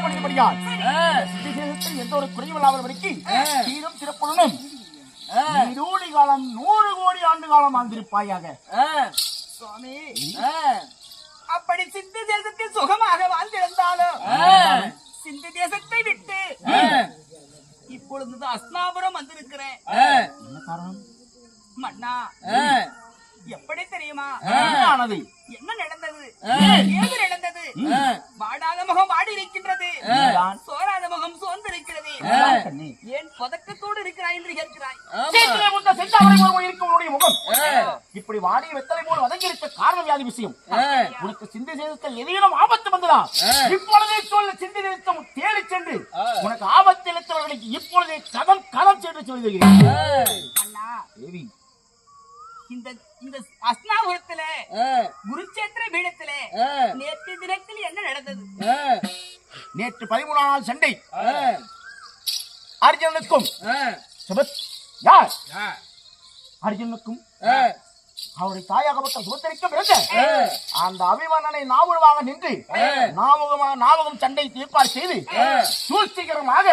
முடிந்தபடியால் எந்த ஒரு குறையும் இல்லாதபடிக்கு சீரும் சிறப்புடனும் நீடூழி காலம் 100 கோடி ஆண்டு காலம் வாழ்ந்திருப்பாயாக. சுவாமி, அப்படி சிந்து தேசத்தில் சுகமாக வாழ்ந்திருந்தாலும் சிந்து தேசத்தை விட்டு இப்பொழுது அஸ்னாபுரம் வந்திருக்கிறேன். என்ன காரணம் மன்னா, எப்படி தெரியுமா என்ன நடந்தது? ஏது நடந்தது? வாடாத முகம் வாடி இருக்கின்றது, சோராத முகம் சோர்ந்து இருக்கிறது. ஏன் பதக்கத்தோடு இருக்கிறாய் என்று கேட்கிறாய்? முகம் இப்படி வாடிய வெத்தலை போல் வதங்கி இருக்க காரணம் வியாதி விஷயம். உனக்கு சிந்தி சேதத்தில் எதையும் ஆபத்து வந்ததா? இப்பொழுதே சொல்ல சிந்தி சேதம் தேடி சென்று உனக்கு ஆபத்து இழுத்தவர்களுக்கு இப்பொழுதே களம் சென்று சொல்கிறேன். அண்ணா, இந்த அஸ்னாபுரத்துல குருச்சேத்திர பீடத்துல நேற்று தினத்தில் என்ன நடந்தது? நேற்று 13ஆம் நாள் சண்டை அர்ஜுனனுக்கும் யார் அர்ஜுனனுக்கும் அவருடைய தாயாகப்பட்ட சுபத்திரிக்கும் இருந்த அந்த அபிமன்னனை நாவுருவாக நின்று நாவகம் சண்டை தீர்ப்பாடு செய்து சூழ்ச்சிகரமாக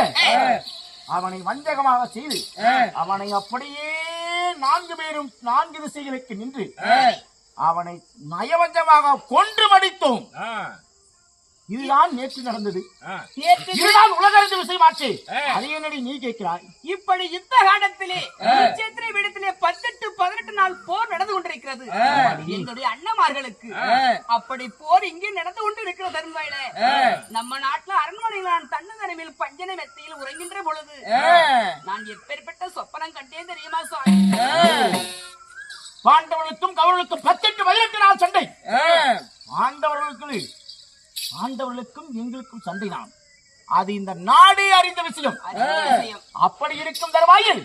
அவனை வஞ்சகமாக செய்து அவனை அப்படியே 4 பேரும் 4 திசைகளுக்கு நின்று அவனை நயவஞ்சமாக கொன்று மடித்தோம். இதுதான் நேற்று நடந்தது. இதுதான் உலகறிந்த விஷயமாச்சு. அதை என்னடி நீ கேட்கிறாய்? இப்படி யுத்த காலத்திலே குருச்சேத்திர பீடத்திலே 18 நாள் போர் நடந்து கொண்டிருக்கிறது. எங்களுடைய அண்ணமார்களுக்கு அப்படி போர் இங்கே நடந்து கொண்டு இருக்கிற தருவாயில நம்ம நாட்டுல அரண்மனையில் நான் தன்னதனவில் பஞ்சன மெத்தையில் உறங்கின்ற பொழுது நான் எப்பேற்பட்ட சொப்பனம் கண்டேன் தெரியுமா சுவாமி? பாண்டவர்களுக்கும் கௌரவர்களுக்கும் 18 நாள் சண்டை. ஆண்டவர்களுக்கும் எங்களுக்கும் சண்டைதான். அது இந்த நாடே அறிந்த விஷயம். அப்படி இருக்கும் தருவாயில்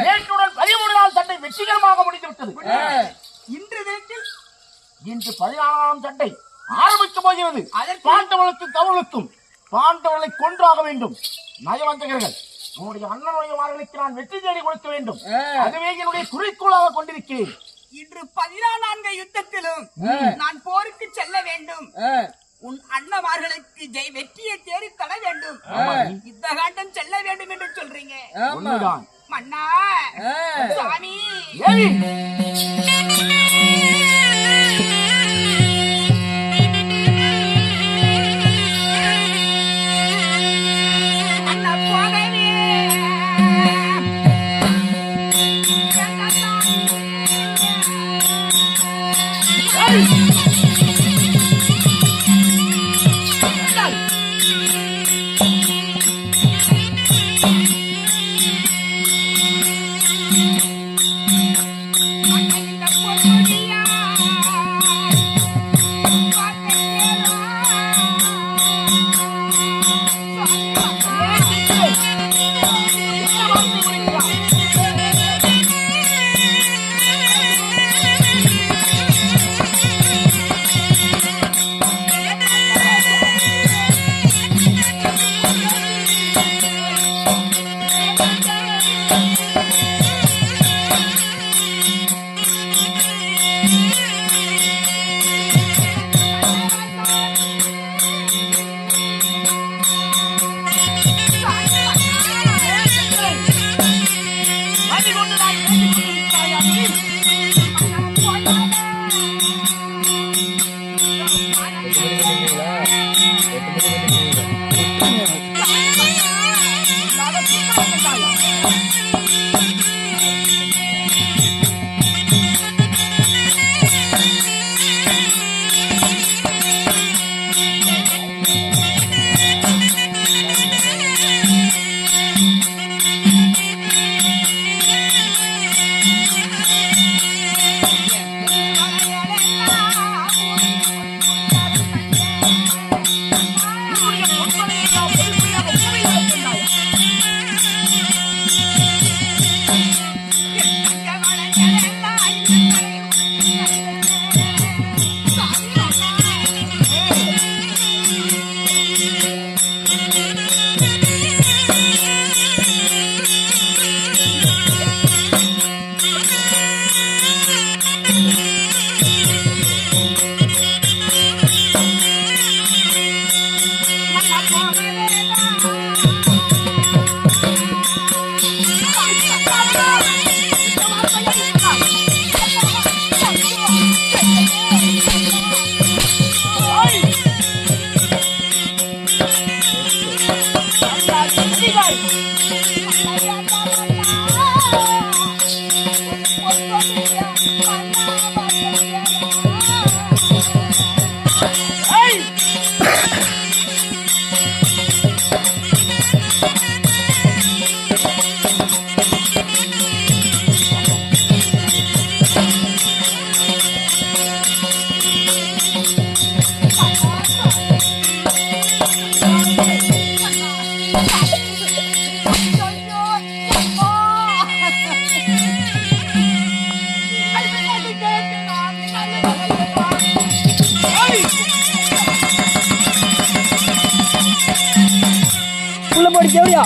நேற்றுடன் 13 நாள் சண்டை வெற்றிகரமாக முடிந்துவிட்டது. இன்று 14ஆம் சண்டை ஆரம்பிக்க போகிறது. பாண்டவர்களுக்கும் கௌரவர்களுக்கும் பாண்டவர்களை கொன்றாக வேண்டும். நயவஞ்சகர்கள் உன்னுடைய அண்ணனுடையவர்களுக்கு நான் வெற்றி தேடி கொடுக்க வேண்டும். அதுவே என்னுடைய குறிக்கோளாக கொண்டிருக்கிறேன். இன்று 14 யுத்தத்திலும் நான் போருக்கு செல்ல வேண்டும். உன் அண்ணமார்களுக்கு வெற்றியை தேடி தர வேண்டும். யுத்த காண்டம் செல்ல வேண்டும் என்று சொல்றீங்க மன்னா. சாமி, Mama, உள்ள போடி தேவடியா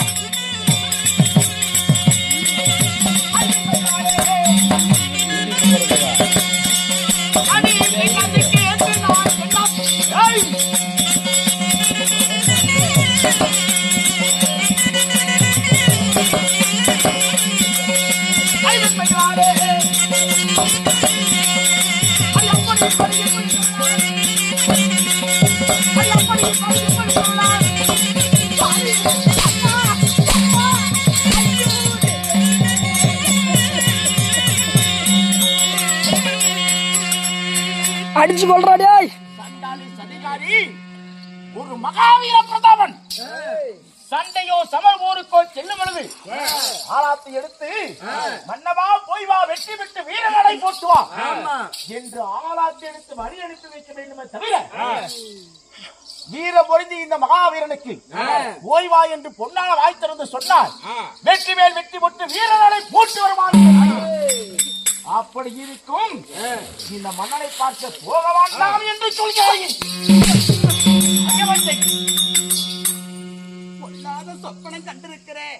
அடிச்சு கொள்றாடே சண்டாளி சதிகாரி ஒரு மகாவீர பிரதாபன் சண்டையோ சமர் போருக்கோ செல்லும் பொழுது ஆளாத்தை எடுத்து மன்னவா போய் வா வெற்றி பெற்று வீரநடை போட்டு வா என்று ஆளாத்தை எடுத்து வழி அனுப்பி வைக்க வேண்டுமே தவிர வீர பொருந்தி இந்த மகாவீரனுக்கு ஓய்வா என்று பொன்னான வாய் திறந்து சொன்னார் வெற்றி மேல் வெற்றி பெற்று வீரநடை போட்டு வருவான். அப்படி இருக்கும் இந்த மன்னனை பார்க்க போக வேண்டாம் என்று சொல்கிறேன். பொல்லாத சொப்பனம் கண்டிருக்கிறேன்.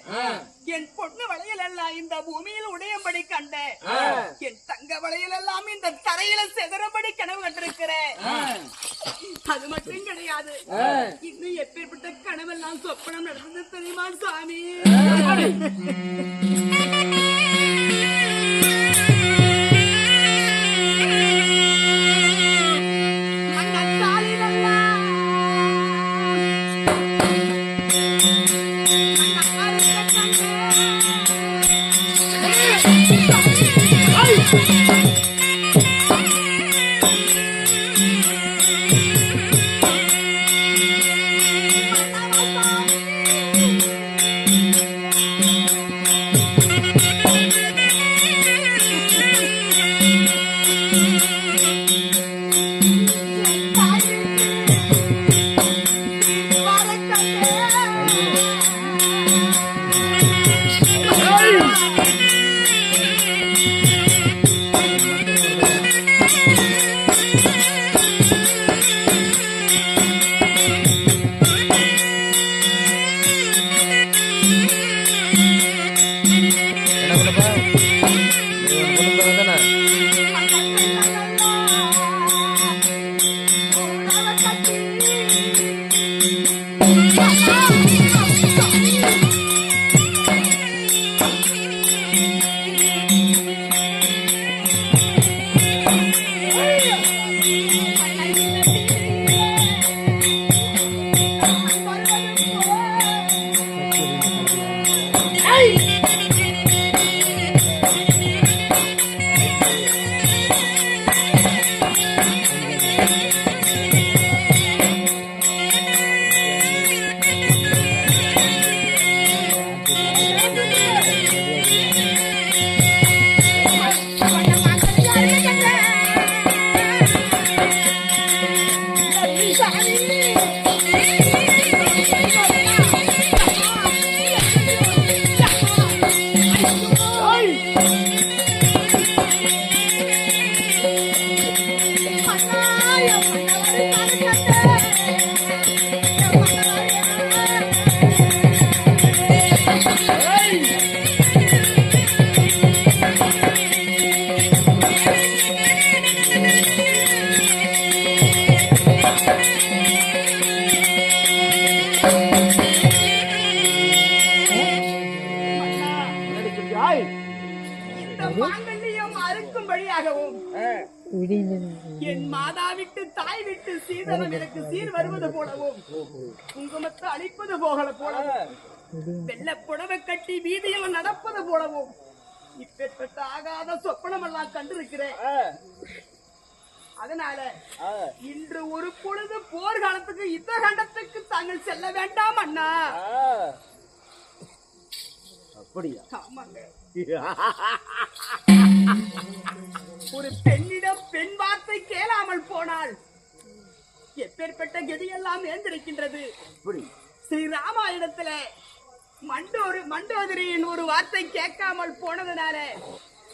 என் பொண்ணு வளையல் எல்லாம் இந்த பூமியில் உடையபடி கண்டேன். என் தங்க வளையல் எல்லாம் இந்த தரையில செதறபடி கனவு கண்டிருக்கிறேன். அது மட்டும் கிடையாது, இன்னும் எப்பேற்பட்ட கனவெல்லாம் சொப்பனம் நடந்தது தெரியுமா சாமி? என் மாதா விட்டு தாய் விட்டு சீதனம் எனக்கு சீர் வருவது போலவும் குங்குமத்தை அழிப்பது போலவும் வெள்ள புடவை கட்டி வீதியில் நடப்பது போலவும் இப்பேற்பட்ட ஆகாத சொப்பனம் எல்லாம் கண்டிருக்கிறேன். அதனால இன்று ஒரு பொழுது போர்க்காலத்துக்கு யுத்த கண்டத்துக்கு தாங்கள் செல்ல வேண்டாம் அண்ணா. அப்படியா? ஆமாங்க. ஒரு பெண்ணிடம் பெண் வார்த்தை கேளாமல் போனால் எப்பேற்பட்ட கதியெல்லாம் ஏந்திருக்கின்றது. ஸ்ரீ ராமாயணத்துல மண்டோதரியின் ஒரு வார்த்தை கேட்காமல் போனதுனால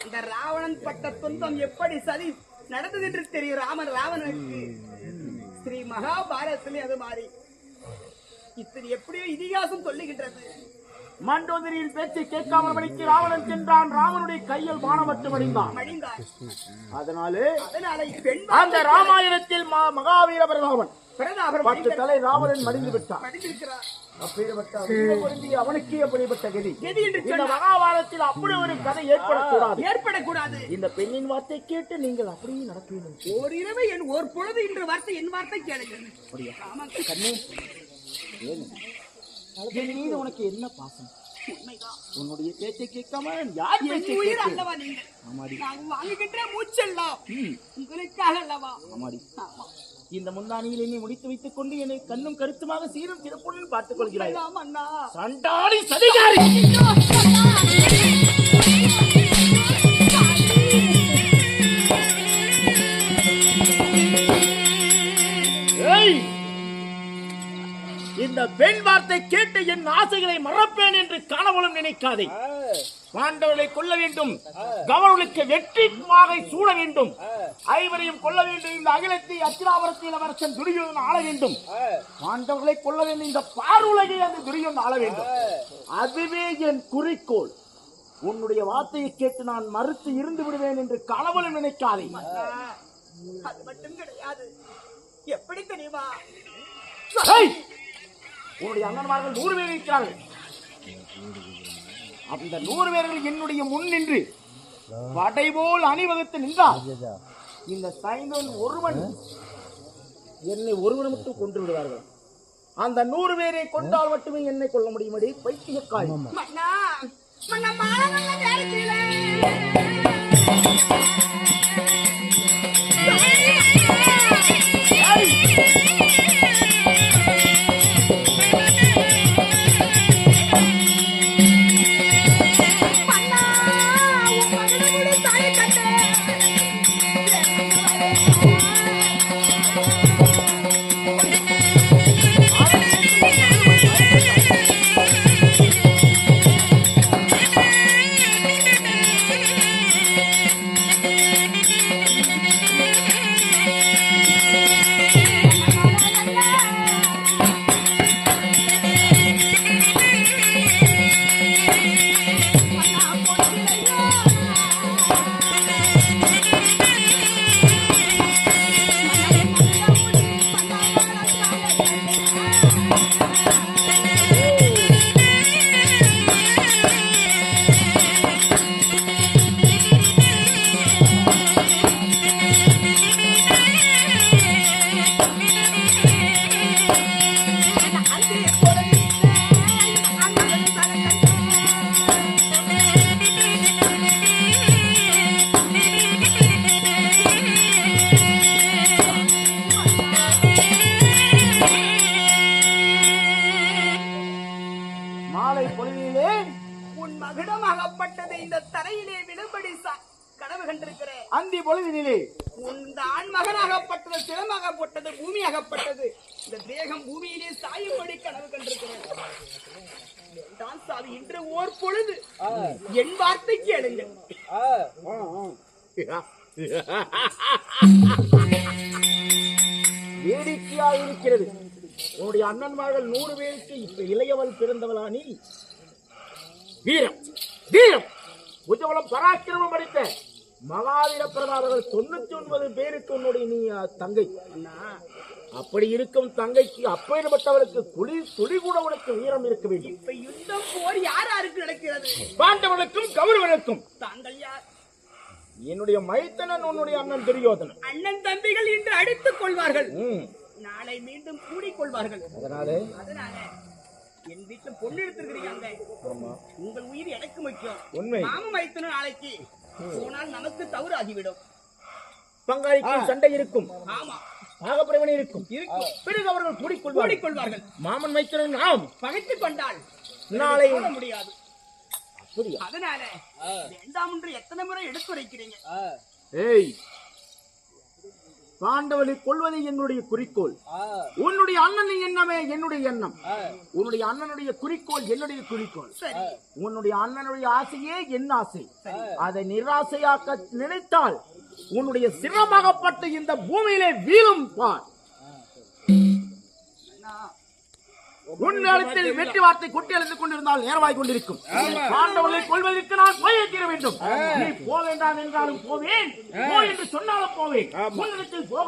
இந்த ராவணன் பட்ட துன்பம் எப்படி சரி நடந்தது என்று தெரியும். ராவணனுக்கு ஸ்ரீ மகாபாரதத்திலே அது மாறி இத்தனை எப்படியோ இதிகாசம் சொல்லுகின்றது. மண்டோதரியின் பேச்சை கேட்காமல் படித்து ராவணன் சென்றான். ராவனுடைய கையில் பானமற்று மடிந்தான். அதனாலே அந்த ராமாயணத்தில் மகாவீர பிரதாபன் 10 தலை ராவணன் மடிந்து விட்டான். அவனுக்கே அப்படிப்பட்ட கதி. இந்த மகாபாரதத்தில் அப்படி ஒரு கதை ஏற்படக்கூடாது. இந்த பெண்ணின் வார்த்தை கேட்டு நீங்கள் அப்படியே நடப்பீர்கள். ஒரு இரவு ஒரு பொழுது இன்று வார்த்தை என் வார்த்தை கேளுங்கள். கண்ணே, என் மீது உனக்கு என்ன பாசம்? உன்னுடைய பேச்சை கேட்காம யார் உயிர் அல்லவா நீங்க? வாங்குகின்ற மூச்செல்லாம் உங்களுக்காக அல்லவா? இந்த முந்தானியில் என்னை முடித்து வைத்துக் கொண்டு என்னை கண்ணும் கருத்துமாக சீரும் சிறப்புடன் பார்த்துக் கொள்கிறாய். சண்டாளி சதிகாரி! இந்த பெண் வார்த்தை கேட்டு என் ஆசைகளை மறப்பேன் என்று கனவுளும் நினைக்காதே. பாண்டவர்களை கொல்ல வேண்டும், கவர்னருக்கு வெற்றிமாக சூழ வேண்டும், ஐவரையும் கொல்ல வேண்டும். இந்த அகிலத்தை அச்சிராபுரத்தில் அரசன் துரியோதன் ஆள வேண்டும். பாண்டவர்களை கொல்ல வேண்டும், இந்த பாருலகை அந்த துரியோதன் ஆள வேண்டும். அதுவே என் குறிக்கோள். உன்னுடைய வார்த்தையை கேட்டு நான் மறுத்து இருந்து விடுவேன் என்று கனவுளும் நினைக்காதே. அது மட்டும் கிடையாது. எப்படி தெரியுமா? உன்னுடைய அண்ணன்மார்கள் 100 பேர் இருக்கிறார்கள். அந்த 100 பேர்கள் என்னுடைய முன் நின்று படைபோல் அணிவகுத்து நின்றார். இந்த சைந்தன் ஒருவன் என்னை ஒருவன் மட்டும் கொன்று விடுவார்கள். அந்த 100 பேரை கொண்டால் மட்டுமே என்னை கொள்ள முடியுமடி பைத்தியக்காரி. அந்தி பொழுதினிலே உந்த ஆண் மகனாகப்பட்டது சிரமாகப்பட்டது பூமியாகப்பட்டது இந்த தேகம் பூமியிலே சாயும்படி கனவு கண்டிருக்கிறேன். இன்று ஓர் பொழுது என் வார்த்தை கேளுங்கள். வேடிக்கையாக இருக்கிறது. உன்னுடைய அண்ணன்மார்கள் 100 பேருக்கு இப்ப இளையவள் பிறந்தவளானி வீரம் வீரம் உஜ்ஜவலம் பராக்கிரமம் படித்த மகாவீர பிரதாபர்கள் 99 பேருக்கு உன்னுடைய நீ தங்கை. அப்படி இருக்கும் தங்கைக்கு அப்பேற்பட்டவளுக்கு துளி கூட உனக்கு வீரம் இருக்க வேண்டும். இப்ப யுத்தம் போர் யாருக்கு நடக்கிறது? பாண்டவனுக்கும் கௌரவனுக்கும். தாங்கள் யார்? என்னுடைய மைத்தனன் உன்னுடைய அண்ணன் துரியோதனன். அண்ணன் தம்பிகள் இன்று அடித்துக் கொள்வார்கள், ம். நாளை மீண்டும் கூடிக்கொள்வார்கள். அதனால என் வீட்டுல பொண்ணு எடுத்திருக்கிறீங்க, ஆமா, உங்கள் உயிர் எனக்கு முக்கியம். உண்மை. மாமன் மைத்தனும் நாளைக்கு போனால் நமக்கு தவறு ஆகிவிடும். பங்காளிக்கு சண்டை இருக்கும், ஆமா, பாகப்பிரவணி இருக்கும். இருக்கும். பிறகு அவர்கள் கூடிக்கொள்வார்கள். மாமன் மைத்திரன் நாம் பகைத்துக் கொண்டால் நாளை வாழ முடியாது. புரியா? அதனால வேண்டாம் என்று எத்தனை முறை எடுத்துரைக்கிறீங்க. ஏய், பாண்டவனை கொள்வதே என்னுடைய குறிக்கோள். உன்னுடைய அண்ணனின் எண்ணமே என்னுடைய எண்ணம். உன்னுடைய அண்ணனுடைய குறிக்கோள் என்னுடைய குறிக்கோள். சரி, உன்னுடைய அண்ணனுடைய ஆசையே என் ஆசை. அதை நிராசையாக்க நினைத்தால் உன்னுடைய சிரமகப்பட்டு இந்த பூமியிலே வீழும் பார். உன்னிடத்தில் வெற்றி வார்த்தை கொட்டி எழுந்து கொண்டிருந்தால் நேரமாய் கொண்டிருக்கும். பாண்டவர்களை கொள்வதற்கு நான் போய் வைக்கிற வேண்டும். நீ போக வேண்டாம் என்றாலும் போவேன், போ என்று சொன்னாலும் போவேன். உன்னிடத்தில் போக